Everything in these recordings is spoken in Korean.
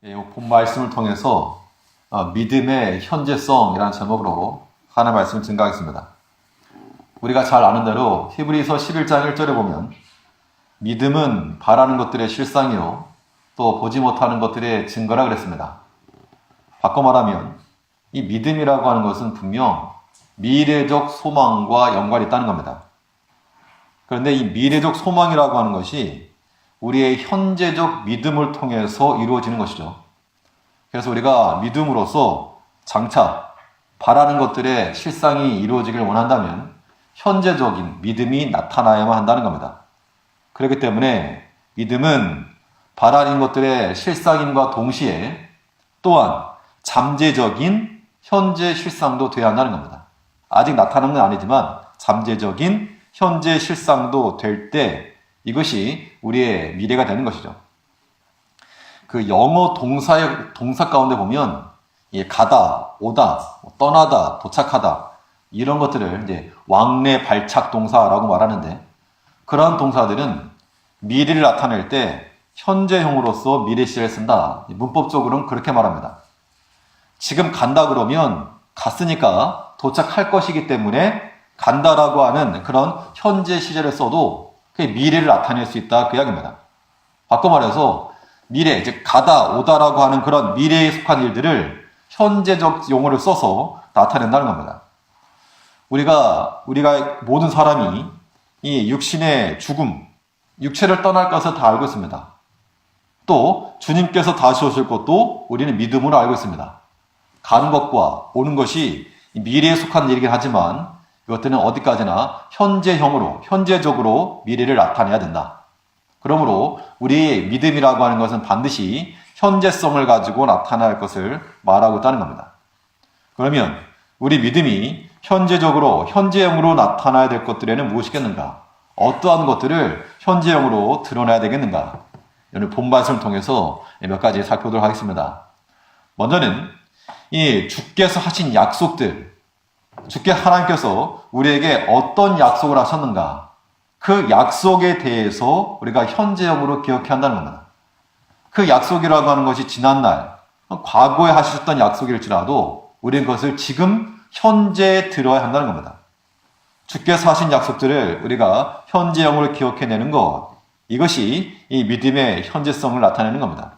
본 말씀을 통해서 믿음의 현재성이라는 제목으로 하나의 말씀을 증거하겠습니다. 우리가 잘 아는 대로 히브리서 11장 1절에 보면 믿음은 바라는 것들의 실상이요 또 보지 못하는 것들의 증거라 그랬습니다. 바꿔 말하면 이 믿음이라고 하는 것은 분명 미래적 소망과 연관이 있다는 겁니다. 그런데 이 미래적 소망이라고 하는 것이 우리의 현재적 믿음을 통해서 이루어지는 것이죠. 그래서 우리가 믿음으로써 장차 바라는 것들의 실상이 이루어지길 원한다면 현재적인 믿음이 나타나야만 한다는 겁니다. 그렇기 때문에 믿음은 바라는 것들의 실상임과 동시에 또한 잠재적인 현재 실상도 되어야 한다는 겁니다. 아직 나타나는 건 아니지만 잠재적인 현재 실상도 될 때 이것이 우리의 미래가 되는 것이죠. 그 영어 동사 가운데 보면 가다, 오다, 떠나다, 도착하다 이런 것들을 이제 왕래 발착 동사라고 말하는데 그러한 동사들은 미래를 나타낼 때 현재형으로서 미래 시제를 쓴다. 문법적으로는 그렇게 말합니다. 지금 간다 그러면 갔으니까 도착할 것이기 때문에 간다라고 하는 그런 현재 시제를 써도 그게 미래를 나타낼 수 있다 그 이야기입니다. 바꿔 말해서 미래, 즉 가다, 오다라고 하는 그런 미래에 속한 일들을 현재적 용어를 써서 나타낸다는 겁니다. 우리가 모든 사람이 이 육신의 죽음, 육체를 떠날 것을 다 알고 있습니다. 또 주님께서 다시 오실 것도 우리는 믿음으로 알고 있습니다. 가는 것과 오는 것이 미래에 속한 일이긴 하지만 이것들은 어디까지나 현재형으로, 현재적으로 미래를 나타내야 된다. 그러므로 우리의 믿음이라고 하는 것은 반드시 현재성을 가지고 나타날 것을 말하고 있다는 겁니다. 그러면 우리 믿음이 현재적으로, 현재형으로 나타나야 될 것들에는 무엇이겠는가? 어떠한 것들을 현재형으로 드러내야 되겠는가? 오늘 본 말씀을 통해서 몇 가지 살펴보도록 하겠습니다. 먼저는 이 주께서 하신 약속들, 주께 하나님께서 우리에게 어떤 약속을 하셨는가? 그 약속에 대해서 우리가 현재형으로 기억해야 한다는 겁니다. 그 약속이라고 하는 것이 지난날, 과거에 하셨던 약속일지라도 우리는 그것을 지금 현재에 들어야 한다는 겁니다. 주께서 하신 약속들을 우리가 현재형으로 기억해내는 것, 이것이 이 믿음의 현재성을 나타내는 겁니다.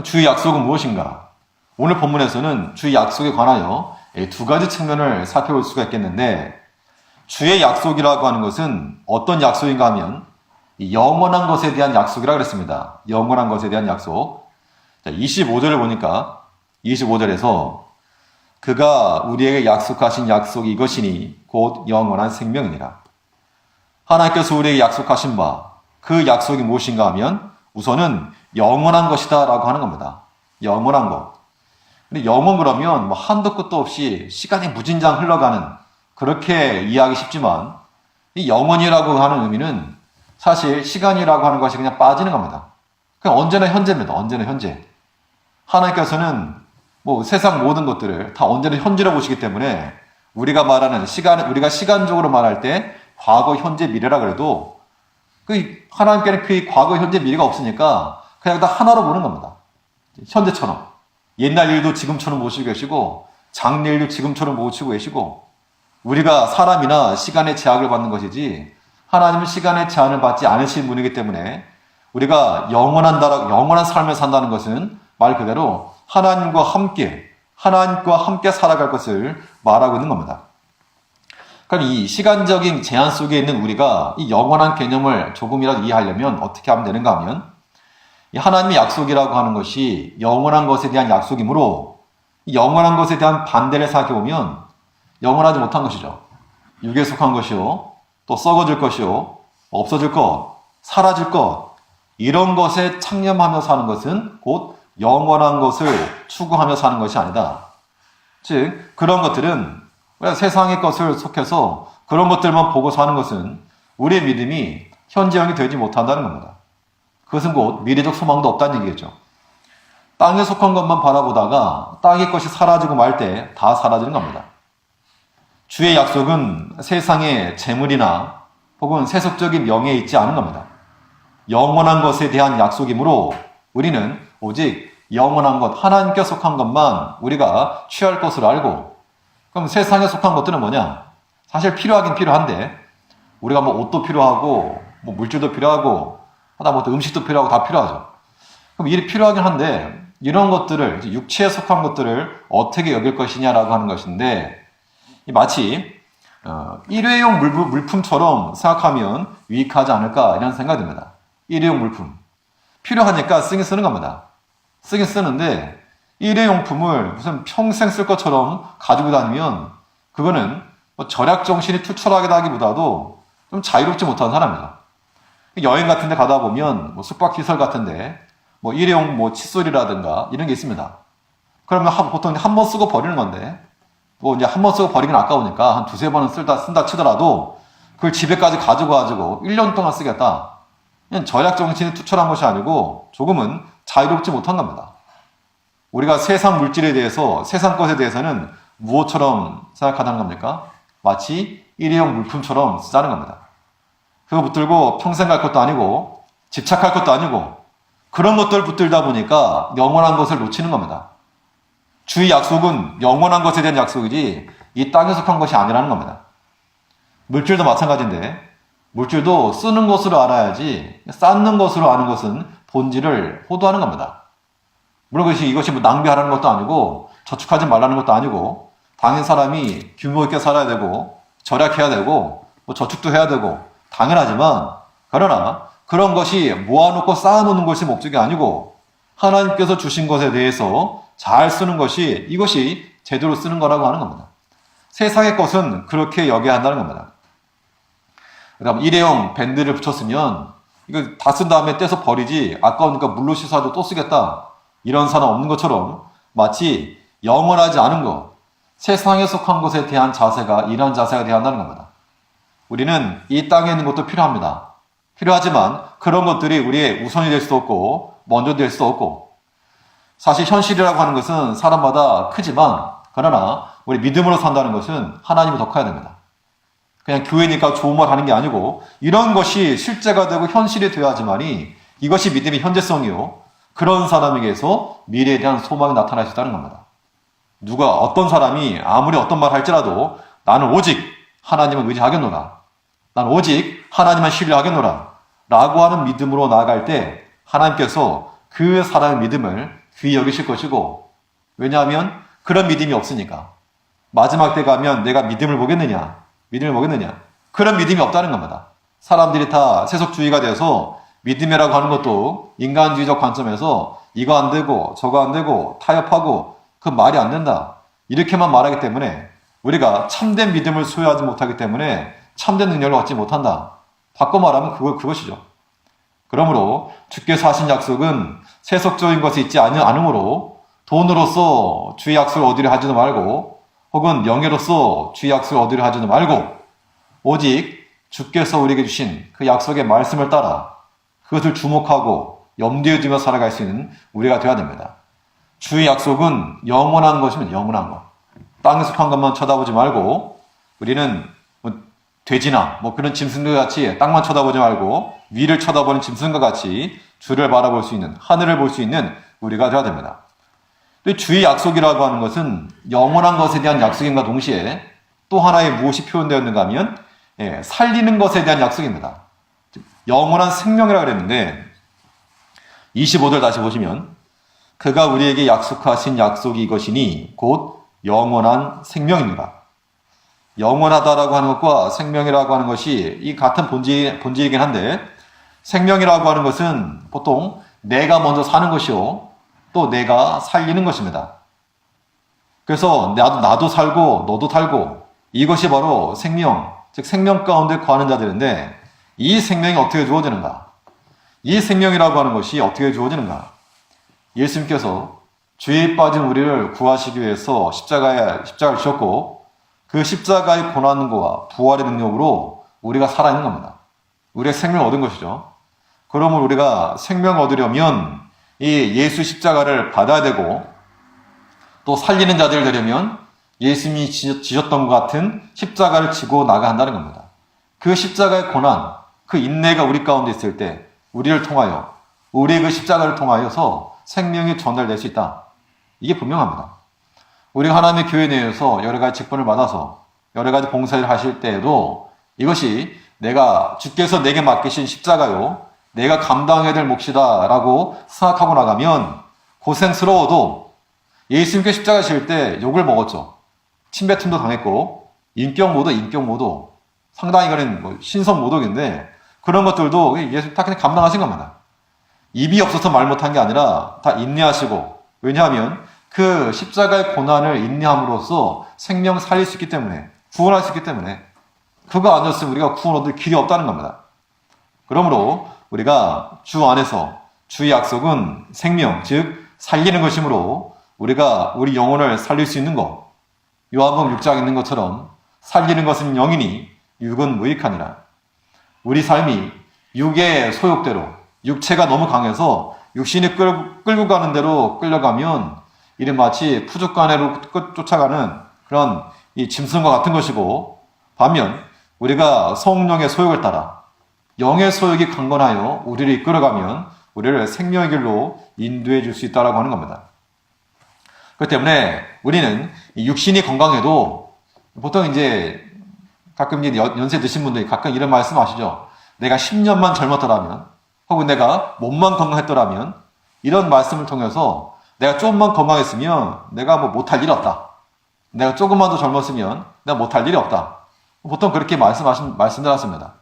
주의 약속은 무엇인가? 오늘 본문에서는 주의 약속에 관하여 두 가지 측면을 살펴볼 수가 있겠는데 주의 약속이라고 하는 것은 어떤 약속인가 하면 영원한 것에 대한 약속이라고 그랬습니다. 영원한 것에 대한 약속. 25절을 보니까 25절에서 그가 우리에게 약속하신 약속이 이것이니 곧 영원한 생명이니라. 하나님께서 우리에게 약속하신 바, 그 약속이 무엇인가 하면 우선은 영원한 것이다 라고 하는 겁니다. 영원한 것. 근데 영원 그러면 한도 끝도 없이 시간이 무진장 흘러가는 그렇게 이해하기 쉽지만 이 영원이라고 하는 의미는 사실 시간이라고 하는 것이 그냥 빠지는 겁니다. 그냥 언제나 현재입니다. 언제나 현재. 하나님께서는 세상 모든 것들을 다 언제나 현재로 보시기 때문에 우리가 말하는 시간, 우리가 시간적으로 말할 때 과거, 현재, 미래라 그래도 하나님께는 그 과거, 현재, 미래가 없으니까 그냥 다 하나로 보는 겁니다. 현재처럼. 옛날 일도 지금처럼 보시고 계시고 장래일도 지금처럼 보시고 계시고 우리가 사람이나 시간의 제약을 받는 것이지 하나님은 시간의 제한을 받지 않으신 분이기 때문에 우리가 영원한 삶을 산다는 것은 말 그대로 하나님과 함께 살아갈 것을 말하고 있는 겁니다. 그럼 이 시간적인 제한 속에 있는 우리가 이 영원한 개념을 조금이라도 이해하려면 어떻게 하면 되는가 하면 하나님의 약속이라고 하는 것이 영원한 것에 대한 약속이므로 영원한 것에 대한 반대를 생각해보면 영원하지 못한 것이죠. 육에 속한 것이요, 또 썩어질 것이요, 없어질 것, 사라질 것 이런 것에 창념하며 사는 것은 곧 영원한 것을 추구하며 사는 것이 아니다. 즉 그런 것들은 세상의 것을 속해서 그런 것들만 보고 사는 것은 우리의 믿음이 현재형이 되지 못한다는 겁니다. 그것은 곧 미래적 소망도 없다는 얘기겠죠. 땅에 속한 것만 바라보다가 땅의 것이 사라지고 말 때 다 사라지는 겁니다. 주의 약속은 세상의 재물이나 혹은 세속적인 명예에 있지 않은 겁니다. 영원한 것에 대한 약속이므로 우리는 오직 영원한 것, 하나님께 속한 것만 우리가 취할 것으로 알고, 그럼 세상에 속한 것들은 뭐냐? 사실 필요하긴 필요한데, 우리가 뭐 옷도 필요하고, 뭐 물질도 필요하고, 하다못해 음식도 필요하고 다 필요하죠. 그럼 일이 필요하긴 한데, 이런 것들을, 육체에 속한 것들을 어떻게 여길 것이냐라고 하는 것인데, 마치 일회용 물품처럼 생각하면 유익하지 않을까 이런 생각이 듭니다. 일회용 물품. 필요하니까 쓰긴 쓰는 겁니다. 쓰긴 쓰는데 일회용품을 무슨 평생 쓸 것처럼 가지고 다니면 그거는 뭐 절약 정신이 투철하다기보다도 좀 자유롭지 못한 사람이죠. 여행 같은 데 가다 보면 뭐 숙박시설 같은 데 뭐 일회용 뭐 칫솔이라든가 이런 게 있습니다. 그러면 보통 한 번 쓰고 버리는 건데 뭐 이제 한 번 쓰고 버리긴 아까우니까 한 두세 번은 쓴다 치더라도 그걸 집에까지 가지고 1년 동안 쓰겠다. 그냥 절약 정신이 투철한 것이 아니고 조금은 자유롭지 못한 겁니다. 우리가 세상 물질에 대해서, 세상 것에 대해서는 무엇처럼 생각하다는 겁니까? 마치 일회용 물품처럼 쓰자는 겁니다. 그거 붙들고 평생 갈 것도 아니고 집착할 것도 아니고 그런 것들을 붙들다 보니까 영원한 것을 놓치는 겁니다. 주의 약속은 영원한 것에 대한 약속이지 이 땅에 속한 것이 아니라는 겁니다. 물질도 마찬가지인데 물질도 쓰는 것으로 알아야지 쌓는 것으로 아는 것은 본질을 호도하는 겁니다. 물론 이것이 뭐 낭비하라는 것도 아니고 저축하지 말라는 것도 아니고 당연히 사람이 규모 있게 살아야 되고 절약해야 되고 뭐 저축도 해야 되고 당연하지만 그러나 그런 것이 모아놓고 쌓아놓는 것이 목적이 아니고 하나님께서 주신 것에 대해서 잘 쓰는 것이 이것이 제대로 쓰는 거라고 하는 겁니다. 세상의 것은 그렇게 여겨야 한다는 겁니다. 그다음 일회용 밴드를 붙였으면 이거 다 쓴 다음에 떼서 버리지 아까우니까 물로 씻어도 또 쓰겠다. 이런 사람 없는 것처럼 마치 영원하지 않은 것, 세상에 속한 것에 대한 자세가 이러한 자세가 되어야 한다는 겁니다. 우리는 이 땅에 있는 것도 필요합니다. 필요하지만 그런 것들이 우리의 우선이 될 수도 없고 먼저 될 수도 없고 사실 현실이라고 하는 것은 사람마다 크지만 그러나 우리 믿음으로 산다는 것은 하나님이 더 커야 됩니다. 그냥 교회니까 좋은 말 하는 게 아니고 이런 것이 실제가 되고 현실이 되어야지만이 이것이 믿음의 현재성이요. 그런 사람에게서 미래에 대한 소망이 나타날 수 있다는 겁니다. 누가 어떤 사람이 아무리 어떤 말 할지라도 나는 오직 하나님을 의지하겠노라. 나는 오직 하나님만 신뢰하겠노라. 라고 하는 믿음으로 나아갈 때 하나님께서 그 사람의 믿음을 귀히 여기실 것이고 왜냐하면 그런 믿음이 없으니까 마지막 때 가면 내가 믿음을 보겠느냐 그런 믿음이 없다는 겁니다. 사람들이 다 세속주의가 돼서 믿음이라고 하는 것도 인간주의적 관점에서 이거 안 되고 저거 안 되고 타협하고 그 말이 안 된다 이렇게만 말하기 때문에 우리가 참된 믿음을 소유하지 못하기 때문에 참된 능력을 얻지 못한다. 바꿔 말하면 그것이죠. 그러므로 주께서 하신 약속은 세속적인 것이 있지 않으므로 돈으로서 주의 약속을 얻으려 하지도 말고 혹은 명예로서 주의 약속을 얻으려 하지도 말고 오직 주께서 우리에게 주신 그 약속의 말씀을 따라 그것을 주목하고 염두에 두며 살아갈 수 있는 우리가 되어야 됩니다. 주의 약속은 영원한 것이면 영원한 것. 땅에 속한 것만 쳐다보지 말고 우리는 돼지나 그런 짐승들 같이 땅만 쳐다보지 말고 위를 쳐다보는 짐승과 같이 주를 바라볼 수 있는 하늘을 볼 수 있는 우리가 되어야 됩니다. 주의 약속이라고 하는 것은 영원한 것에 대한 약속인과 동시에 또 하나의 무엇이 표현되었는가 하면 살리는 것에 대한 약속입니다. 영원한 생명이라고 그랬는데 25절 다시 보시면 그가 우리에게 약속하신 약속이 이것이니 곧 영원한 생명입니다. 영원하다라고 하는 것과 생명이라고 하는 것이 이 같은 본질이긴 한데 생명이라고 하는 것은 보통 내가 먼저 사는 것이요 또 내가 살리는 것입니다. 그래서 나도 살고 너도 살고 이것이 바로 생명, 즉 생명 가운데 거하는 자들인데 이 생명이 어떻게 주어지는가? 이 생명이라고 하는 것이 어떻게 주어지는가? 예수님께서 죄에 빠진 우리를 구하시기 위해서 십자가를 지셨고 그 십자가의 고난과 부활의 능력으로 우리가 살아있는 겁니다. 우리의 생명을 얻은 것이죠. 그러면 우리가 생명을 얻으려면 이 예수 십자가를 받아야 되고 또 살리는 자들을 되려면 예수님이 지셨던 것 같은 십자가를 지고 나가야 한다는 겁니다. 그 십자가의 고난, 그 인내가 우리 가운데 있을 때 우리를 통하여 우리의 그 십자가를 통하여서 생명이 전달될 수 있다. 이게 분명합니다. 우리가 하나님의 교회 내에서 여러 가지 직분을 받아서 여러 가지 봉사를 하실 때에도 이것이 내가 주께서 내게 맡기신 십자가요, 내가 감당해야 될 몫이다 라고 생각하고 나가면 고생스러워도 예수님께 십자가 실 때 욕을 먹었죠. 침뱉음도 당했고 인격 모독 상당히 이거는 뭐 신성 모독인데 그런 것들도 예수님 다 그냥 감당하신 겁니다. 입이 없어서 말 못한 게 아니라 다 인내하시고, 왜냐하면 그 십자가의 고난을 인내함으로써 생명 살릴 수 있기 때문에, 구원할 수 있기 때문에, 그거 아니었으면 우리가 구원 얻을 길이 없다는 겁니다. 그러므로 우리가 주 안에서 주의 약속은 생명, 즉 살리는 것이므로 우리가 우리 영혼을 살릴 수 있는 것, 요한복음 6장에 있는 것처럼 살리는 것은 영이니 육은 무익하니라. 우리 삶이 육의 소욕대로, 육체가 너무 강해서 육신이 끌고 가는 대로 끌려가면 이래 마치 푸죽간에로 쫓아가는 그런 이 짐승과 같은 것이고, 반면 우리가 성령의 소욕을 따라 영의 소욕이 강건하여 우리를 이끌어가면 우리를 생명의 길로 인도해 줄 수 있다라고 하는 겁니다. 그렇기 때문에 우리는 육신이 건강해도 보통 이제 가끔 이제 연세 드신 분들이 가끔 이런 말씀 하시죠. 내가 10년만 젊었더라면, 혹은 내가 몸만 건강했더라면, 이런 말씀을 통해서 내가 조금만 건강했으면 내가 뭐 못할 일이 없다. 내가 조금만 더 젊었으면 내가 못할 일이 없다. 보통 그렇게 말씀들 하십니다.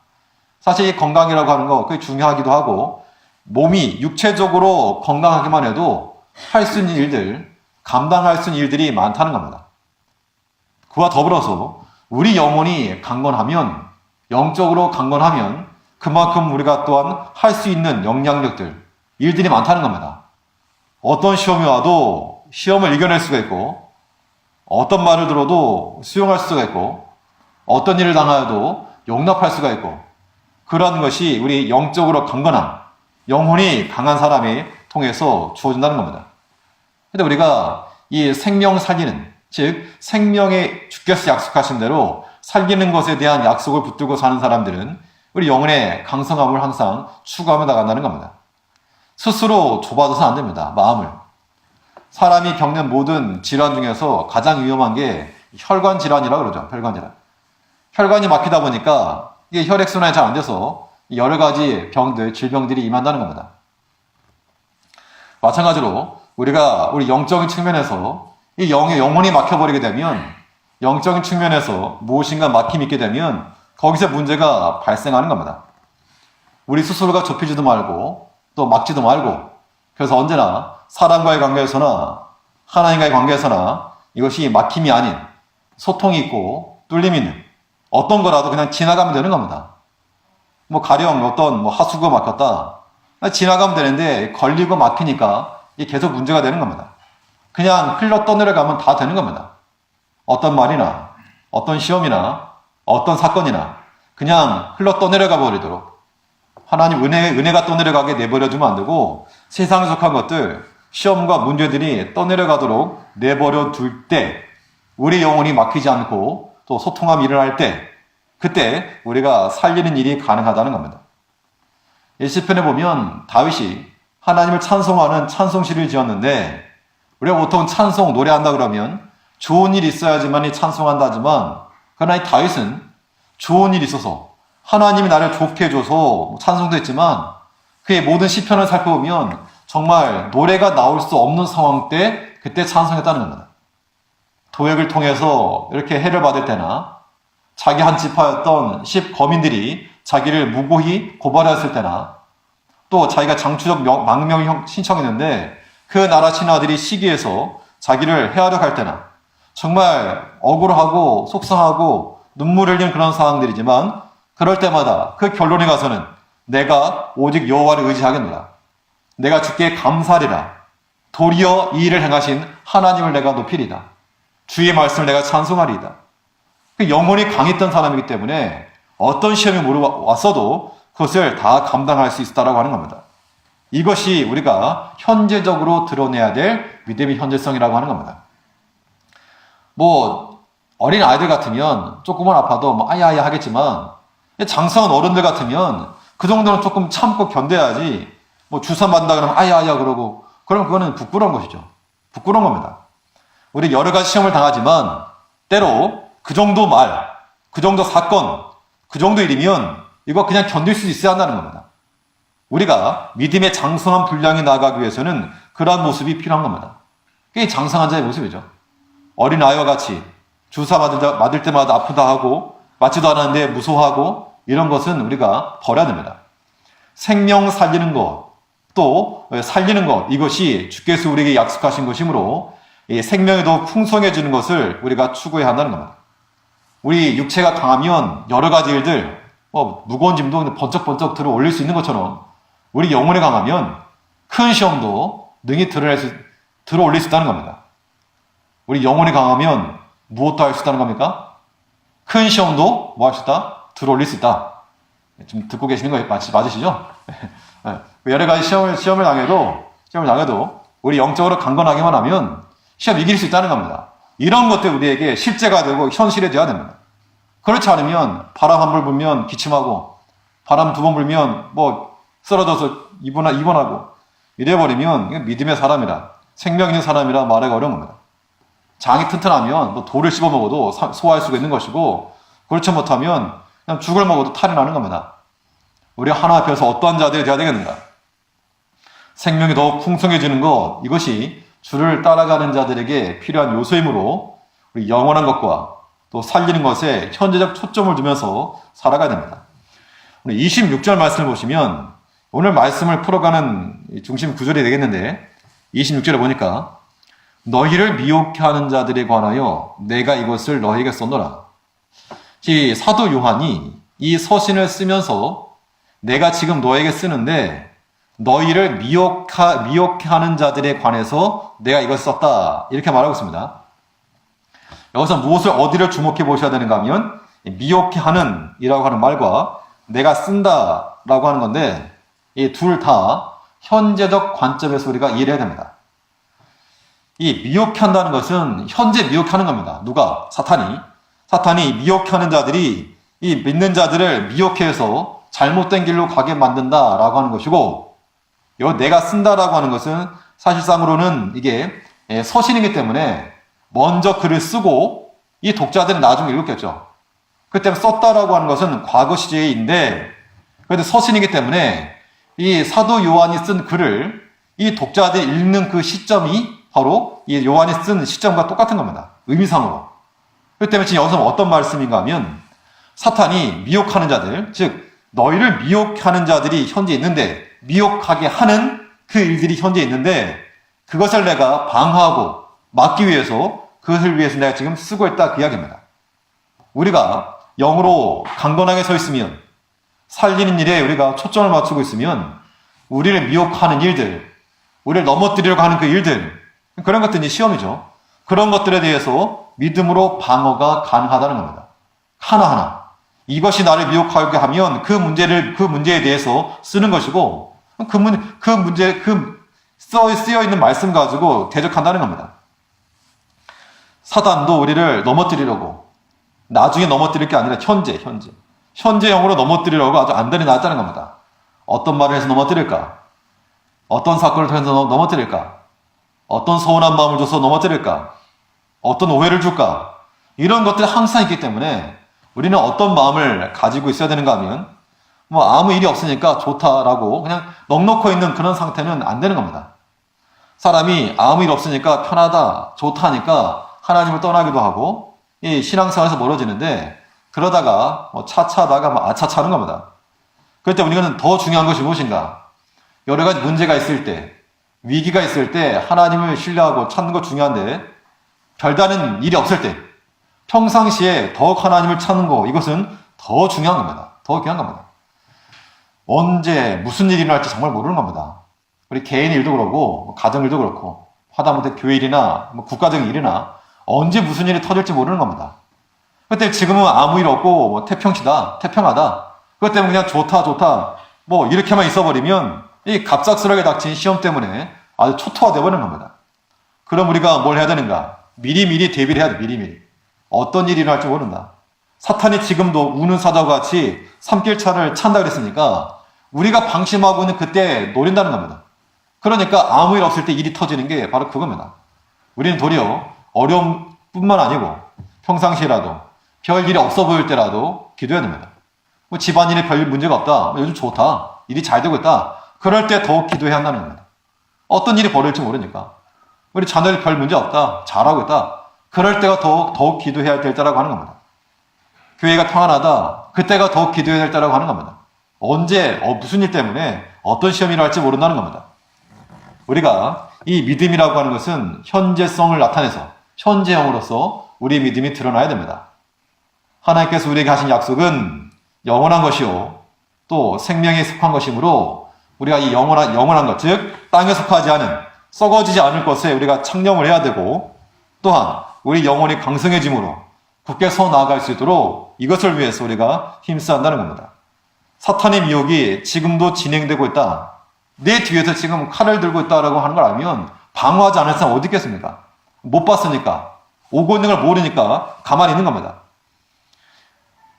사실 이 건강이라고 하는 거 그게 중요하기도 하고, 몸이 육체적으로 건강하기만 해도 할 수 있는 일들, 감당할 수 있는 일들이 많다는 겁니다. 그와 더불어서 우리 영혼이 강건하면, 영적으로 강건하면 그만큼 우리가 또한 할 수 있는 영향력들, 일들이 많다는 겁니다. 어떤 시험이 와도 시험을 이겨낼 수가 있고, 어떤 말을 들어도 수용할 수가 있고, 어떤 일을 당하여도 용납할 수가 있고, 그러한 것이 우리 영적으로 강건한, 영혼이 강한 사람이 통해서 주어진다는 겁니다. 근데 우리가 이 생명 살리는, 즉 생명의 주께서 약속하신 대로 살리는 것에 대한 약속을 붙들고 사는 사람들은 우리 영혼의 강성함을 항상 추구하며 나간다는 겁니다. 스스로 좁아져서는 안 됩니다. 마음을. 사람이 겪는 모든 질환 중에서 가장 위험한 게 혈관 질환이라고 그러죠. 혈관 질환. 혈관이 막히다 보니까 이게 혈액순환이 잘 안 돼서 여러 가지 병들, 질병들이 임한다는 겁니다. 마찬가지로 우리가 우리 영적인 측면에서 이 영혼이 막혀버리게 되면, 영적인 측면에서 무엇인가 막힘이 있게 되면 거기서 문제가 발생하는 겁니다. 우리 스스로가 좁히지도 말고 또 막지도 말고, 그래서 언제나 사람과의 관계에서나 하나님과의 관계에서나 이것이 막힘이 아닌 소통이 있고 뚫림이 있는 어떤 거라도 그냥 지나가면 되는 겁니다. 뭐 가령 어떤 하수구가 막혔다. 지나가면 되는데 걸리고 막히니까 이게 계속 문제가 되는 겁니다. 그냥 흘러 떠내려가면 다 되는 겁니다. 어떤 말이나 어떤 시험이나 어떤 사건이나 그냥 흘러 떠내려가 버리도록 하나님 은혜가 떠내려가게 내버려두면 안 되고, 세상에 속한 것들, 시험과 문제들이 떠내려가도록 내버려 둘 때 우리 영혼이 막히지 않고 또 소통함이 일어날 때, 그때 우리가 살리는 일이 가능하다는 겁니다. 시편에 보면 다윗이 하나님을 찬송하는 찬송시를 지었는데, 우리가 보통 찬송 노래한다 그러면 좋은 일이 있어야지만이 찬송한다 하지만, 그러나 이 다윗은 좋은 일이 있어서 하나님이 나를 좋게 해줘서 찬송도 했지만, 그의 모든 시편을 살펴보면 정말 노래가 나올 수 없는 상황 때 그때 찬송했다는 겁니다. 도액을 통해서 이렇게 해를 받을 때나, 자기 한 지파였던 10거민들이 자기를 무고히 고발했을 때나, 또 자기가 장추적 망명을 신청했는데 그 나라 신하들이 시기해서 자기를 해하려 할 때나, 정말 억울하고 속상하고 눈물을 흘리는 그런 상황들이지만, 그럴 때마다 그 결론에 가서는 내가 오직 여호와를 의지하겠노라, 내가 주께 감사하리라, 도리어 이 일을 행하신 하나님을 내가 높이리다, 주의 말씀을 내가 찬송하리이다. 그 영혼이 강했던 사람이기 때문에 어떤 시험이 왔어도 그것을 다 감당할 수 있었다라고 하는 겁니다. 이것이 우리가 현재적으로 드러내야 될 믿음의 현재성이라고 하는 겁니다. 어린 아이들 같으면 조금만 아파도 아야아야 하겠지만, 장성한 어른들 같으면 그 정도는 조금 참고 견뎌야지, 주사 맞는다 그러면 아야아야 그러고, 그럼 그거는 부끄러운 것이죠. 부끄러운 겁니다. 우리 여러 가지 시험을 당하지만 때로 그 정도 말, 그 정도 사건, 그 정도 일이면 이거 그냥 견딜 수 있어야 한다는 겁니다. 우리가 믿음의 장성한 분량이 나아가기 위해서는 그러한 모습이 필요한 겁니다. 그게 장성한 자의 모습이죠. 어린아이와 같이 주사 맞을 때마다 아프다 하고 맞지도 않았는데 무서워하고 이런 것은 우리가 버려야 됩니다. 생명 살리는 것, 또 살리는 것, 이것이 주께서 우리에게 약속하신 것이므로 이 생명이 더 풍성해지는 것을 우리가 추구해야 한다는 겁니다. 우리 육체가 강하면 여러 가지 일들, 무거운 짐도 번쩍번쩍 들어 올릴 수 있는 것처럼 우리 영혼이 강하면 큰 시험도 능히 들어 올릴 수 있다는 겁니다. 우리 영혼이 강하면 무엇도 할 수 있다는 겁니까? 큰 시험도 뭐 할 수 있다? 들어 올릴 수 있다. 지금 듣고 계시는 거 맞으시죠? 여러 가지 시험을 당해도 우리 영적으로 강건하기만 하면 시험 이길 수 있다는 겁니다. 이런 것들 우리에게 실제가 되고 현실이 되어야 됩니다. 그렇지 않으면 바람 한 번 불면 기침하고 바람 두 번 불면 쓰러져서 입원하고 이래버리면 믿음의 사람이라 생명 있는 사람이라 말하기가 어려운 겁니다. 장이 튼튼하면 돌을 씹어 먹어도 소화할 수가 있는 것이고 그렇지 못하면 그냥 죽을 먹어도 탈이 나는 겁니다. 우리 하나 앞에서 어떠한 자들이 되어야 되겠는가? 생명이 더욱 풍성해지는 것, 이것이 주를 따라가는 자들에게 필요한 요소이므로 우리 영원한 것과 또 살리는 것에 현재적 초점을 두면서 살아가야 됩니다. 우리 26절 말씀을 보시면 오늘 말씀을 풀어가는 중심 구절이 되겠는데 26절에 보니까 너희를 미혹해 하는 자들에 관하여 내가 이것을 너희에게 썼노라. 이 사도 요한이 이 서신을 쓰면서 내가 지금 너에게 쓰는데 너희를 미혹해 하는 자들에 관해서 내가 이걸 썼다. 이렇게 말하고 있습니다. 여기서 어디를 주목해 보셔야 되는가 하면 미혹해 하는 이라고 하는 말과 내가 쓴다 라고 하는 건데 이 둘 다 현재적 관점에서 우리가 이해해야 됩니다. 이 미혹한다는 것은 현재 미혹하는 겁니다. 누가? 사탄이 미혹하는 자들이 이 믿는 자들을 미혹해서 잘못된 길로 가게 만든다라고 하는 것이고 내가 쓴다라고 하는 것은 사실상으로는 이게 서신이기 때문에 먼저 글을 쓰고 이 독자들은 나중에 읽었겠죠. 그렇기 때문에 썼다라고 하는 것은 과거 시제인데 그래도 서신이기 때문에 이 사도 요한이 쓴 글을 이 독자들이 읽는 그 시점이 바로 이 요한이 쓴 시점과 똑같은 겁니다. 의미상으로. 그렇기 때문에 지금 여기서 어떤 말씀인가 하면 사탄이 미혹하는 자들, 즉 너희를 미혹하는 자들이 현재 있는데 미혹하게 하는 그 일들이 현재 있는데 그것을 내가 방어하고 막기 위해서 그것을 위해서 내가 지금 쓰고 있다 그 이야기입니다. 우리가 영으로 강건하게 서 있으면 살리는 일에 우리가 초점을 맞추고 있으면 우리를 미혹하는 일들, 우리를 넘어뜨리려고 하는 그 일들 그런 것들이 시험이죠. 그런 것들에 대해서 믿음으로 방어가 가능하다는 겁니다. 하나하나. 이것이 나를 미혹하게 하면 그 문제에 대해서 쓰는 것이고 쓰여 있는 말씀 가지고 대적한다는 겁니다. 사단도 우리를 넘어뜨리려고 나중에 넘어뜨릴 게 아니라 현재형으로 넘어뜨리려고 아주 안달이 났다는 겁니다. 어떤 말을 해서 넘어뜨릴까? 어떤 사건을 통해서 넘어뜨릴까? 어떤 서운한 마음을 줘서 넘어뜨릴까? 어떤 오해를 줄까? 이런 것들이 항상 있기 때문에 우리는 어떤 마음을 가지고 있어야 되는가 하면 아무 일이 없으니까 좋다라고 그냥 넋놓고 있는 그런 상태는 안 되는 겁니다. 사람이 아무 일 없으니까 편하다, 좋다니까 하나님을 떠나기도 하고 이 신앙생활에서 멀어지는데 그러다가 차차하다가 아차차하는 겁니다. 그럴 때 우리는 더 중요한 것이 무엇인가? 여러 가지 문제가 있을 때, 위기가 있을 때 하나님을 신뢰하고 찾는 것 중요한데 별다른 일이 없을 때 평상시에 더욱 하나님을 찾는 거 이것은 더 중요한 겁니다. 더 귀한 겁니다. 언제 무슨 일이 일어날지 정말 모르는 겁니다. 우리 개인 일도 그렇고 가정 일도 그렇고 하다못해 교회 일이나 국가적인 일이나 언제 무슨 일이 터질지 모르는 겁니다. 그때 지금은 아무 일 없고 태평하다. 그것 때문에 그냥 좋다 이렇게만 있어버리면 이 갑작스럽게 닥친 시험 때문에 아주 초토화되어 버리는 겁니다. 그럼 우리가 뭘 해야 되는가? 미리미리 대비를 해야 돼. 미리미리. 어떤 일이 일어날지 모른다. 사탄이 지금도 우는 사자와 같이 삼킬차를 찬다 그랬으니까 우리가 방심하고 있는 그때 노린다는 겁니다. 그러니까 아무 일 없을 때 일이 터지는 게 바로 그겁니다. 우리는 도리어 어려움뿐만 아니고 평상시라도 별일이 없어 보일 때라도 기도해야 됩니다. 뭐 집안일에 별 문제가 없다. 요즘 좋다. 일이 잘 되고 있다. 그럴 때 더욱 기도해야 한다는 겁니다. 어떤 일이 벌어질지 모르니까. 우리 자녀들 별 문제 없다. 잘하고 있다. 그럴 때가 더욱 기도해야 될 때라고 하는 겁니다. 교회가 평안하다. 그때가 더욱 기도해야 될 때라고 하는 겁니다. 언제 무슨 일 때문에 어떤 시험이 일어날지 모른다는 겁니다. 우리가 이 믿음이라고 하는 것은 현재성을 나타내서 현재형으로서 우리의 믿음이 드러나야 됩니다. 하나님께서 우리에게 하신 약속은 영원한 것이요 또 생명에 속한 것이므로 우리가 이 영원한 것, 즉 땅에 속하지 않은 썩어지지 않을 것에 우리가 창념을 해야 되고 또한 우리 영혼이 강성해짐으로 굳게 서 나아갈 수 있도록 이것을 위해서 우리가 힘써야 한다는 겁니다. 사탄의 미혹이 지금도 진행되고 있다. 내 뒤에서 지금 칼을 들고 있다라고 하는 걸 알면 방어하지 않을 사람 어디 있겠습니까? 못 봤으니까. 오고 있는 걸 모르니까 가만히 있는 겁니다.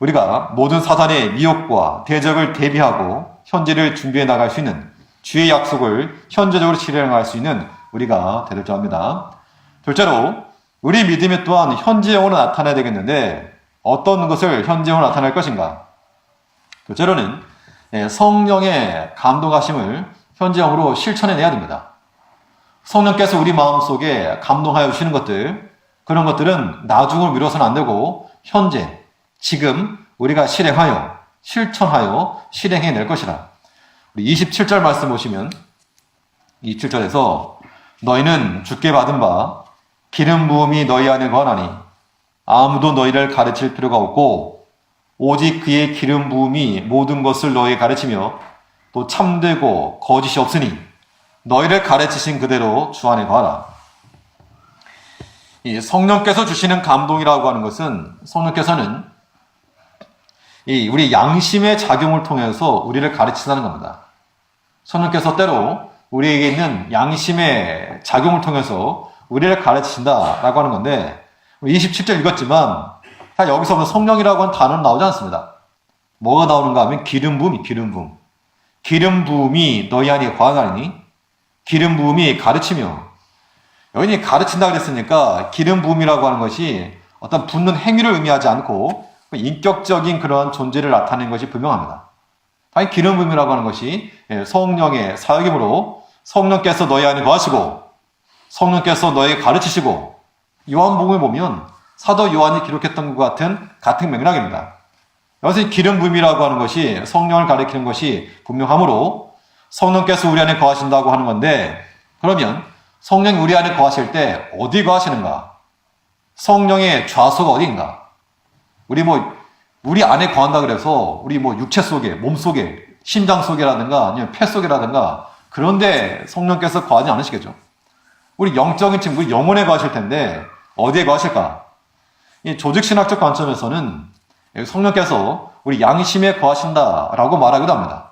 우리가 모든 사탄의 미혹과 대적을 대비하고 현재를 준비해 나갈 수 있는 주의 약속을 현재적으로 실행할 수 있는 우리가 되도록 합니다. 둘째로 우리 믿음이 또한 현재형으로 나타나야 되겠는데 어떤 것을 현재형으로 나타낼 것인가? 둘째로는 성령의 감동하심을 현재형으로 실천해내야 됩니다. 성령께서 우리 마음속에 감동하여 주시는 것들, 그런 것들은 나중을 미뤄서는 안 되고 현재, 지금 우리가 실천하여 실행해낼 것이라. 우리 27절 말씀 보시면 27절에서 너희는 주께 받은 바 기름 부음이 너희 안에 거하나니 아무도 너희를 가르칠 필요가 없고 오직 그의 기름 부음이 모든 것을 너희에 가르치며 또 참되고 거짓이 없으니 너희를 가르치신 그대로 주 안에 거하라. 이 성령께서 주시는 감동이라고 하는 것은 성령께서는 우리 양심의 작용을 통해서 우리를 가르치다는 겁니다. 성령께서 때로 우리에게 있는 양심의 작용을 통해서 우리를 가르치신다라고 하는 건데 27절 읽었지만 여기서부터 성령이라고 하는 단어는 나오지 않습니다. 뭐가 나오는가 하면 기름 부음. 기름 부음이 너희 안에 거하나니 기름 부음이 가르치며 여인이 가르친다 그랬으니까 기름 부음이라고 하는 것이 어떤 붓는 행위를 의미하지 않고 인격적인 그런 존재를 나타내는 것이 분명합니다. 당연히 기름 부음이라고 하는 것이 성령의 사역이므로 성령께서 너희 안에 거하시고 성령께서 너희에게 가르치시고 요한복음에 보면 사도 요한이 기록했던 것 같은 맥락입니다. 여기서 기름 부음이라고 하는 것이 성령을 가리키는 것이 분명하므로 성령께서 우리 안에 거하신다고 하는 건데 그러면 성령이 우리 안에 거하실 때 어디 거하시는가? 성령의 좌소가 어디인가? 우리 안에 거한다 그래서 우리 육체 속에, 몸 속에, 심장 속에라든가 아니면 폐 속에라든가 그런데 성령께서 거하지 않으시겠죠. 우리 영적인 친구, 우리 영혼에 거하실 텐데 어디에 거하실까? 이 조직신학적 관점에서는 성령께서 우리 양심에 거하신다라고 말하기도 합니다.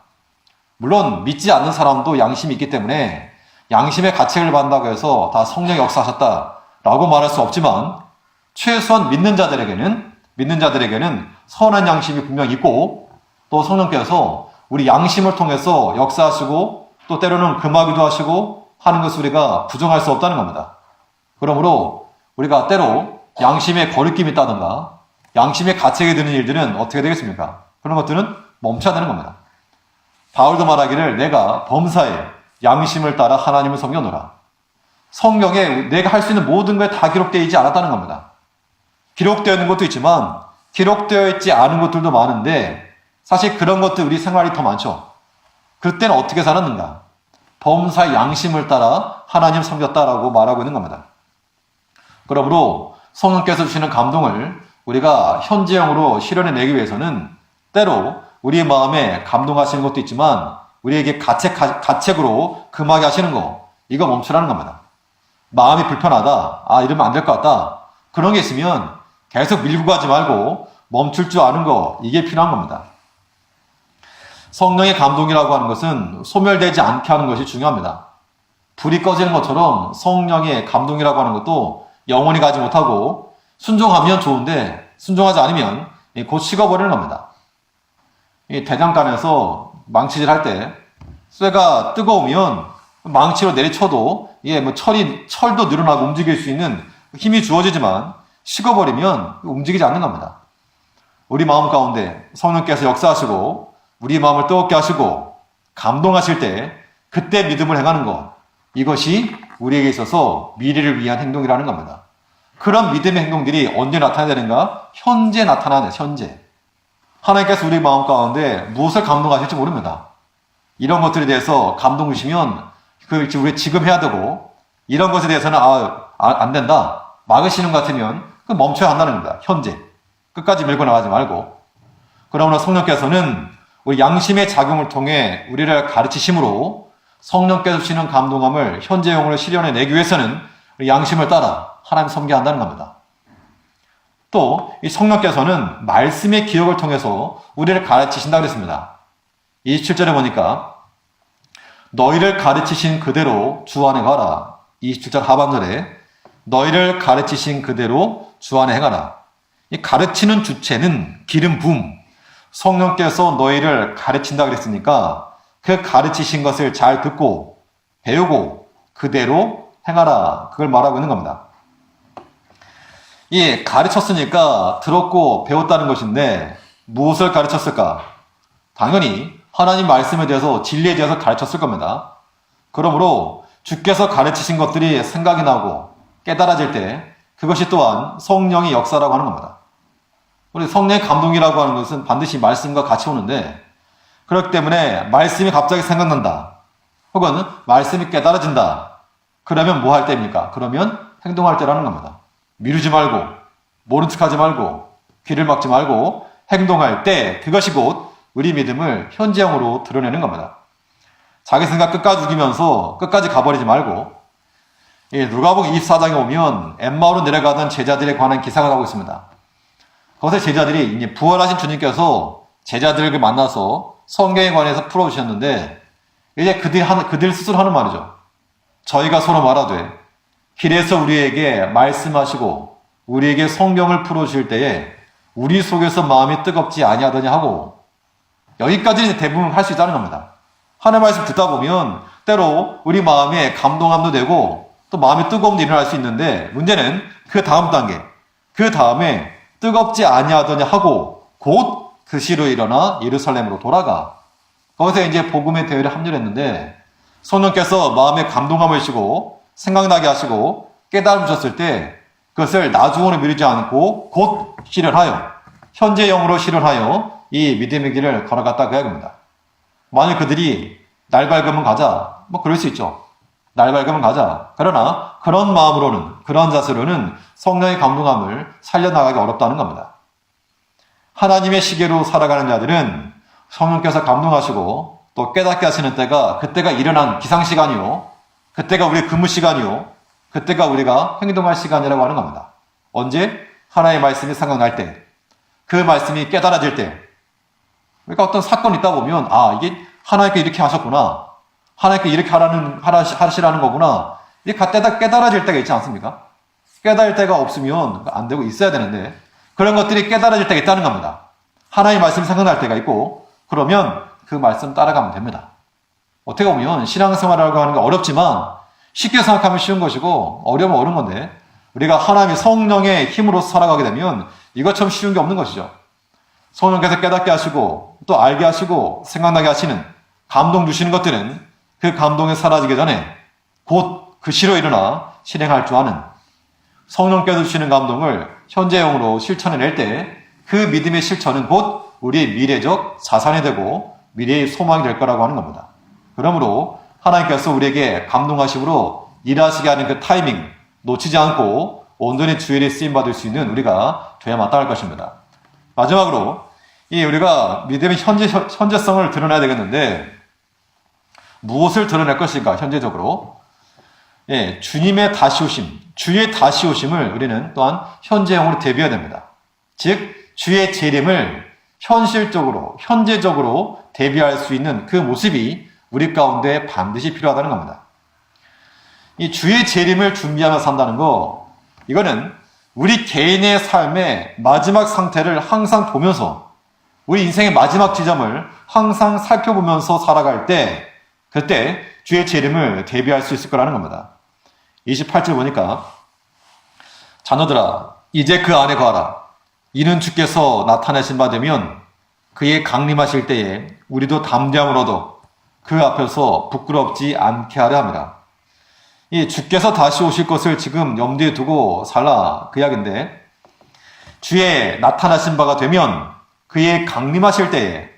물론 믿지 않는 사람도 양심이 있기 때문에 양심의 가책을 받는다고 해서 다 성령이 역사하셨다라고 말할 수 없지만 최소한 믿는 자들에게는 선한 양심이 분명히 있고 또 성령께서 우리 양심을 통해서 역사하시고 또 때로는 금하기도 하시고 하는 것을 우리가 부정할 수 없다는 겁니다. 그러므로 우리가 때로 양심에 거리낌이 있다든가 양심의 가책이 드는 일들은 어떻게 되겠습니까? 그런 것들은 멈춰야 되는 겁니다. 바울도 말하기를 내가 범사에 양심을 따라 하나님을 섬겨노라. 성경에 내가 할 수 있는 모든 것에 다 기록되어 있지 않았다는 겁니다. 기록되어 있는 것도 있지만 기록되어 있지 않은 것들도 많은데 사실 그런 것들 우리 생활이 더 많죠. 그때는 어떻게 살았는가? 범사의 양심을 따라 하나님 섬겼다라고 말하고 있는 겁니다. 그러므로 성령께서 주시는 감동을 우리가 현재형으로 실현해내기 위해서는 때로 우리의 마음에 감동하시는 것도 있지만 우리에게 가책으로 금하게 하시는 거 이거 멈추라는 겁니다. 마음이 불편하다. 이러면 안 될 것 같다. 그런 게 있으면 계속 밀고 가지 말고 멈출 줄 아는 거 이게 필요한 겁니다. 성령의 감동이라고 하는 것은 소멸되지 않게 하는 것이 중요합니다. 불이 꺼지는 것처럼 성령의 감동이라고 하는 것도 영원히 가지 못하고 순종하면 좋은데 순종하지 않으면 곧 식어버리는 겁니다. 이 대장간에서 망치질 할 때 쇠가 뜨거우면 망치로 내리쳐도 이게 뭐 철도 늘어나고 움직일 수 있는 힘이 주어지지만 식어버리면 움직이지 않는 겁니다. 우리 마음 가운데 성령께서 역사하시고 우리 마음을 뜨겁게 하시고 감동하실 때 그때 믿음을 행하는 것, 이것이 우리에게 있어서 미래를 위한 행동이라는 겁니다. 그런 믿음의 행동들이 언제 나타나야 되는가? 현재 나타나는 현재. 하나님께서 우리 마음 가운데 무엇을 감동하실지 모릅니다. 이런 것들에 대해서 감동 주시면 그 우리 지금 해야 되고, 이런 것에 대해서는 안 된다, 막으시는 것 같으면 그 멈춰야 한다는 겁니다. 현재. 끝까지 밀고 나가지 말고. 그러므로 성령께서는 우리 양심의 작용을 통해 우리를 가르치심으로 성령께서 주시는 감동함을 현재형으로 실현해내기 위해서는 우리 양심을 따라 하나님 섬겨야 한다는 겁니다. 또 이 성령께서는 말씀의 기억을 통해서 우리를 가르치신다고 그랬습니다. 27절에 보니까 너희를 가르치신 그대로 주 안에 가라. 27절 하반절에 너희를 가르치신 그대로 주 안에 행하라. 이 가르치는 주체는 기름 부음, 성령께서 너희를 가르친다 그랬으니까 그 가르치신 것을 잘 듣고 배우고 그대로 행하라, 그걸 말하고 있는 겁니다. 이 가르쳤으니까 들었고 배웠다는 것인데 무엇을 가르쳤을까? 당연히 하나님 말씀에 대해서, 진리에 대해서 가르쳤을 겁니다. 그러므로 주께서 가르치신 것들이 생각이 나고 깨달아질 때 그것이 또한 성령의 역사라고 하는 겁니다. 우리 성령의 감동이라고 하는 것은 반드시 말씀과 같이 오는데, 그렇기 때문에 말씀이 갑자기 생각난다, 혹은 말씀이 깨달아진다, 그러면 뭐 할 때입니까? 그러면 행동할 때라는 겁니다. 미루지 말고, 모른 척하지 말고, 귀를 막지 말고 행동할 때, 그것이 곧 우리 믿음을 현재형으로 드러내는 겁니다. 자기 생각 끝까지 죽이면서 끝까지 가버리지 말고, 누가복음 24장에 오면 엠마오로 내려가던 제자들에 관한 기사가 나오고 있습니다. 거기서 제자들이 이제 부활하신 주님께서 제자들을 만나서 성경에 관해서 풀어주셨는데, 이제 그들 스스로 하는 말이죠. 저희가 서로 말하되 길에서 우리에게 말씀하시고 우리에게 성경을 풀어주실 때에 우리 속에서 마음이 뜨겁지 아니하더냐 하고, 여기까지는 대부분 할 수 있다는 겁니다. 하나님 말씀 듣다 보면 때로 우리 마음에 감동함도 되고 또 마음이 뜨거움도 일어날 수 있는데, 문제는 그 다음 단계, 그 다음에 뜨겁지 아니하더냐 하고 곧 그 시로 일어나 예루살렘으로 돌아가. 거기서 이제 복음의 대회를 합류했는데, 성령께서 마음에 감동함을 주시고 생각나게 하시고 깨달음 주셨을 때 그것을 나중으로 미루지 않고 곧 실현하여, 현재형으로 실현하여 이 믿음의 길을 걸어갔다 그 이야기입니다. 만약 그들이 날 밝으면 가자, 뭐 그럴 수 있죠. 날 밝으면 가자. 그러나 그런 마음으로는, 그런 자세로는 성령의 감동함을 살려나가기 어렵다는 겁니다. 하나님의 시계로 살아가는 자들은 성령께서 감동하시고 또 깨닫게 하시는 때가, 그때가 일어난 기상시간이요, 그때가 우리의 근무시간이요, 그때가 우리가 행동할 시간이라고 하는 겁니다. 언제? 하나님의 말씀이 생각날 때, 그 말씀이 깨달아질 때. 그러니까 어떤 사건이 있다 보면, 이게 하나님께 이렇게 하셨구나, 하나님께 이렇게 하시라는 거구나, 이게 깨달아질 때가 있지 않습니까? 깨달을 때가 없으면 안 되고 있어야 되는데, 그런 것들이 깨달아질 때가 있다는 겁니다. 하나님의 말씀이 생각날 때가 있고, 그러면 그 말씀 따라가면 됩니다. 어떻게 보면 신앙생활이라고 하는 게 어렵지만 쉽게 생각하면 쉬운 것이고 어려우면 어려운 건데, 우리가 하나님의 성령의 힘으로 살아가게 되면 이것처럼 쉬운 게 없는 것이죠. 성령께서 깨닫게 하시고 또 알게 하시고 생각나게 하시는, 감동 주시는 것들은 그 감동이 사라지기 전에 곧 그 시로 일어나 실행할 줄 아는, 성령께서 주시는 감동을 현재형으로 실천해낼 때 그 믿음의 실천은 곧 우리의 미래적 자산이 되고 미래의 소망이 될 거라고 하는 겁니다. 그러므로 하나님께서 우리에게 감동하심으로 일하시게 하는 그 타이밍 놓치지 않고 온전히 주의 일에 쓰임받을 수 있는 우리가 되어야 마땅할 것입니다. 마지막으로 우리가 믿음의 현재성을 드러내야 되겠는데, 무엇을 드러낼 것인가? 현재적으로 주님의 다시 오심, 주의 다시 오심을 우리는 또한 현재형으로 대비해야 됩니다. 즉 주의 재림을 현실적으로, 현재적으로 대비할 수 있는 그 모습이 우리 가운데 반드시 필요하다는 겁니다. 이 주의 재림을 준비하며 산다는 거, 이거는 우리 개인의 삶의 마지막 상태를 항상 보면서, 우리 인생의 마지막 지점을 항상 살펴보면서 살아갈 때, 그때 주의 재림을 대비할 수 있을 거라는 겁니다. 28절 보니까 자녀들아 이제 그 안에 거하라. 이는 주께서 나타내신 바 되면 그의 강림하실 때에 우리도 담대함을 얻어 그 앞에서 부끄럽지 않게 하려 합니다. 이 주께서 다시 오실 것을 지금 염두에 두고 살라 그 이야기인데, 주의 나타나신 바가 되면 그의 강림하실 때에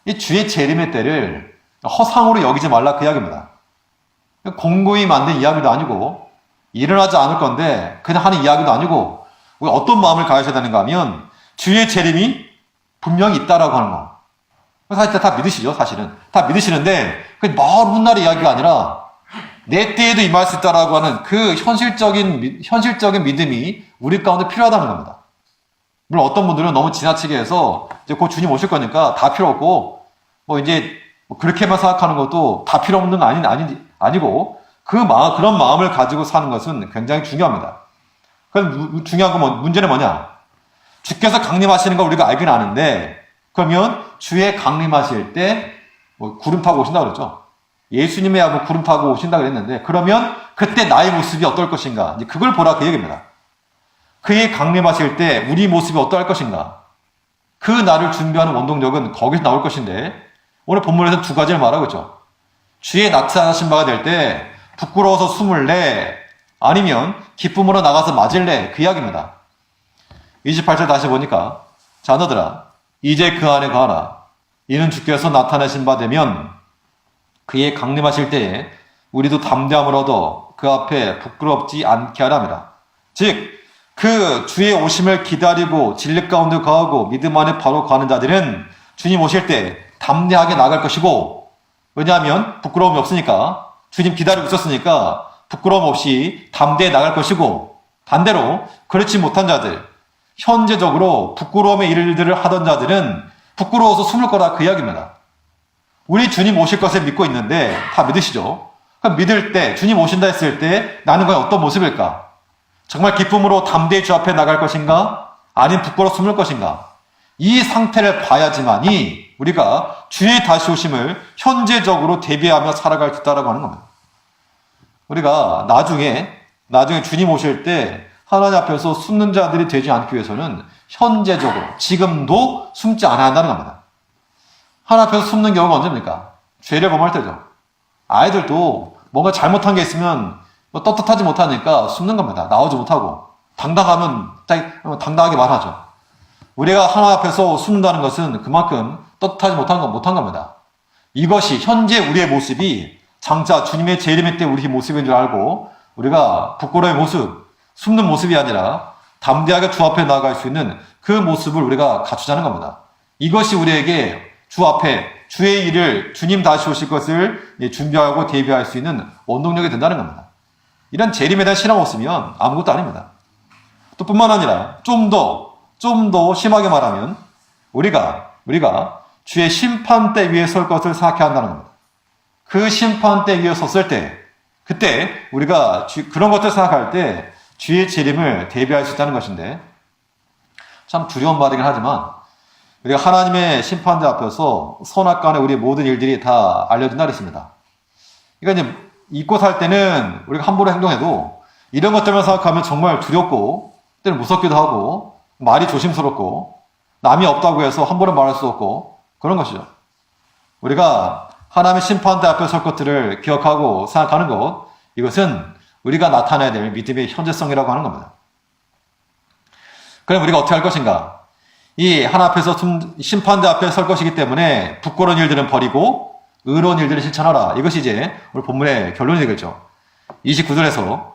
이 주의 재림의 때를 허상으로 여기지 말라 그 이야기입니다. 공고히 만든 이야기도 아니고 일어나지 않을 건데 그냥 하는 이야기도 아니고, 우리 어떤 마음을 가져야 되는가 하면 주의 재림이 분명히 있다라고 하는 거. 사실 다 믿으시죠, 사실은. 다 믿으시는데 그게 먼 훗날의 이야기가 아니라 내 때에도 임할 수 있다라고 하는 그 현실적인 믿음이 우리 가운데 필요하다는 겁니다. 물론 어떤 분들은 너무 지나치게 해서 이제 곧 주님 오실 거니까 다 필요 없고 이제 그렇게만 생각하는 것도 다 필요 없는 거 아니고 그런 마음을 가지고 사는 것은 굉장히 중요합니다. 그럼 중요한 건 문제는 뭐냐? 주께서 강림하시는 거 우리가 알긴 아는데, 그러면 주의 강림하실 때 구름 타고 오신다 그랬죠. 예수님의 구름 타고 오신다 그랬는데, 그러면 그때 나의 모습이 어떨 것인가? 이제 그걸 보라 그 얘기입니다. 그의 강림하실 때 우리 모습이 어떠할 것인가? 그 날을 준비하는 원동력은 거기서 나올 것인데, 오늘 본문에서 두 가지를 말하고 있죠. 주의 나타나신 바가 될 때 부끄러워서 숨을 내, 아니면 기쁨으로 나가서 맞을래, 그 이야기입니다. 28절 다시 보니까 자녀들아 이제 그 안에 거하라. 이는 주께서 나타내신 바 되면 그의 강림하실 때에 우리도 담대함을 얻어 그 앞에 부끄럽지 않게 하랍니다. 즉 그 주의 오심을 기다리고 진리 가운데 거하고 믿음 안에 바로 거하는 자들은 주님 오실 때 담대하게 나갈 것이고, 왜냐하면 부끄러움이 없으니까, 주님 기다리고 있었으니까 부끄러움 없이 담대히 나갈 것이고, 반대로 그렇지 못한 자들, 현재적으로 부끄러움의 일들을 하던 자들은 부끄러워서 숨을 거라 그 이야기입니다. 우리 주님 오실 것을 믿고 있는데 다 믿으시죠? 그럼 믿을 때, 주님 오신다 했을 때 나는 과연 어떤 모습일까? 정말 기쁨으로 담대히 주 앞에 나갈 것인가? 아니면 부끄러워 숨을 것인가? 이 상태를 봐야지만이 우리가 주의 다시 오심을 현재적으로 대비하며 살아갈 수 있다고 하는 겁니다. 우리가 나중에 주님 오실 때 하나님 앞에서 숨는 자들이 되지 않기 위해서는 현재적으로 지금도 숨지 않아야 한다는 겁니다. 하나님 앞에서 숨는 경우가 언제입니까? 죄를 범할 때죠. 아이들도 뭔가 잘못한 게 있으면 떳떳하지 못하니까 숨는 겁니다. 나오지 못하고. 당당하면 당당하게 말하죠. 우리가 하나님 앞에서 숨는다는 것은 그만큼 떳떳하지 못한 겁니다. 이것이 현재 우리의 모습이 장차 주님의 재림의 때 우리의 모습인 줄 알고, 우리가 부끄러움의 모습, 숨는 모습이 아니라 담대하게 주 앞에 나아갈 수 있는 그 모습을 우리가 갖추자는 겁니다. 이것이 우리에게 주 앞에 주의 일을, 주님 다시 오실 것을 준비하고 대비할 수 있는 원동력이 된다는 겁니다. 이런 재림에 대한 신앙 없으면 아무것도 아닙니다. 또 뿐만 아니라 좀 더 심하게 말하면 우리가 주의 심판대 위에 설 것을 생각해야 한다는 겁니다. 그 심판대 위에 섰을 때, 그때 우리가 그런 것들 생각할 때 주의 재림을 대비할 수 있다는 것인데, 참 두려운 말이긴 하지만 우리가 하나님의 심판대 앞에서 선악간에 우리의 모든 일들이 다 알려진 날이 있습니다. 그러니까 이제 잊고 살 때는 우리가 함부로 행동해도 이런 것들만 생각하면 정말 두렵고 때는 무섭기도 하고 말이 조심스럽고 남이 없다고 해서 함부로 말할 수 없고 그런 것이죠. 우리가 하나님의 심판대 앞에 설 것들을 기억하고 생각하는 것, 이것은 우리가 나타내야 될 믿음의 현재성이라고 하는 겁니다. 그럼 우리가 어떻게 할 것인가? 이 하나님 앞에서 심판대 앞에 설 것이기 때문에 부끄러운 일들은 버리고 의로운 일들을 실천하라. 이것이 이제 오늘 본문의 결론이 되겠죠. 29절에서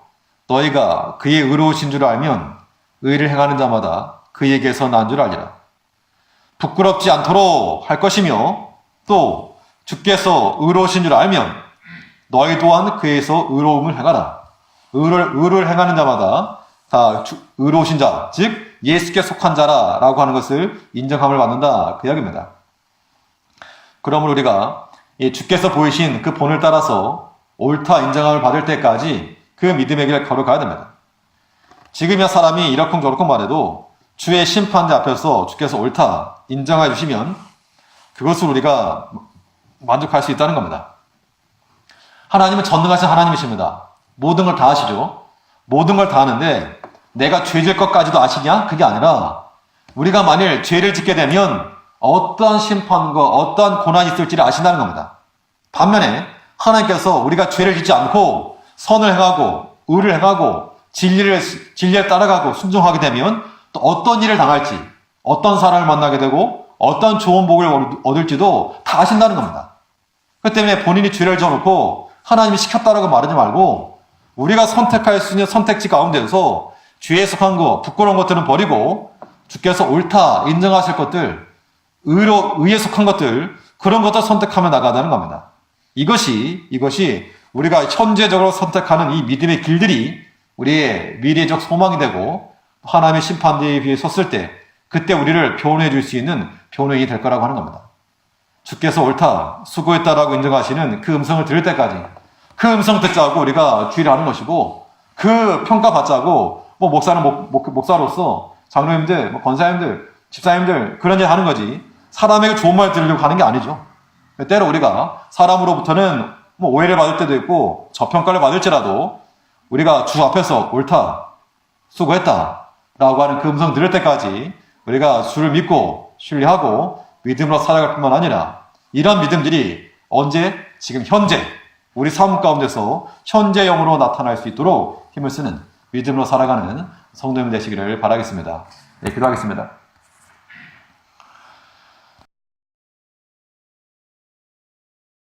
너희가 그의 의로우신 줄 알면 의를 행하는 자마다 그에게서 난 줄 알리라. 부끄럽지 않도록 할 것이며, 또 주께서 의로우신 줄 알면 너희 또한 그에서 의로움을 행하라. 의를 행하는 자마다 다 의로우신 자, 즉 예수께 속한 자라라고 하는 것을 인정함을 받는다 그 이야기입니다. 그러므로 우리가 주께서 보이신 그 본을 따라서 옳다 인정함을 받을 때까지 그 믿음의 길을 걸어가야 됩니다. 지금이야 사람이 이러쿵저러쿵 말해도 주의 심판대 앞에서 주께서 옳다 인정해 주시면 그것을 우리가 만족할 수 있다는 겁니다. 하나님은 전능하신 하나님이십니다. 모든 걸 다 아시죠? 모든 걸 다 아는데 내가 죄질 것까지도 아시냐? 그게 아니라 우리가 만일 죄를 짓게 되면 어떠한 심판과 어떠한 고난이 있을지를 아신다는 겁니다. 반면에 하나님께서 우리가 죄를 짓지 않고 선을 행하고 의를 행하고 진리에 따라가고 순종하게 되면 또 어떤 일을 당할지, 어떤 사람을 만나게 되고 어떤 좋은 복을 얻을지도 다 아신다는 겁니다. 그렇기 때문에 본인이 죄를 져놓고 하나님이 시켰다라고 말하지 말고 우리가 선택할 수 있는 선택지 가운데서 죄에 속한 거, 부끄러운 것들은 버리고 주께서 옳다 인정하실 것들, 의에 속한 것들, 그런 것들 선택하며 나가다는 겁니다. 이것이 우리가 현재적으로 선택하는 이 믿음의 길들이 우리의 미래적 소망이 되고 하나님의 심판대에 비해 섰을 때 그때 우리를 변호해 줄 수 있는 변호인이 될 거라고 하는 겁니다. 주께서 옳다, 수고했다라고 인정하시는 그 음성을 들을 때까지 그 음성 듣자고 우리가 주의를 하는 것이고 그 평가받자고 목사는 목사로서 장로님들, 권사님들, 집사님들 그런 일 하는 거지 사람에게 좋은 말 들으려고 하는 게 아니죠. 때로 우리가 사람으로부터는 오해를 받을 때도 있고 저평가를 받을지라도 우리가 주 앞에서 옳다, 수고했다 라고 하는 그 음성 들을 때까지 우리가 주를 믿고 신뢰하고 믿음으로 살아갈 뿐만 아니라 이런 믿음들이 언제? 지금 현재 우리 삶 가운데서 현재형으로 나타날 수 있도록 힘을 쓰는 믿음으로 살아가는 성도님 되시기를 바라겠습니다. 네, 기도하겠습니다.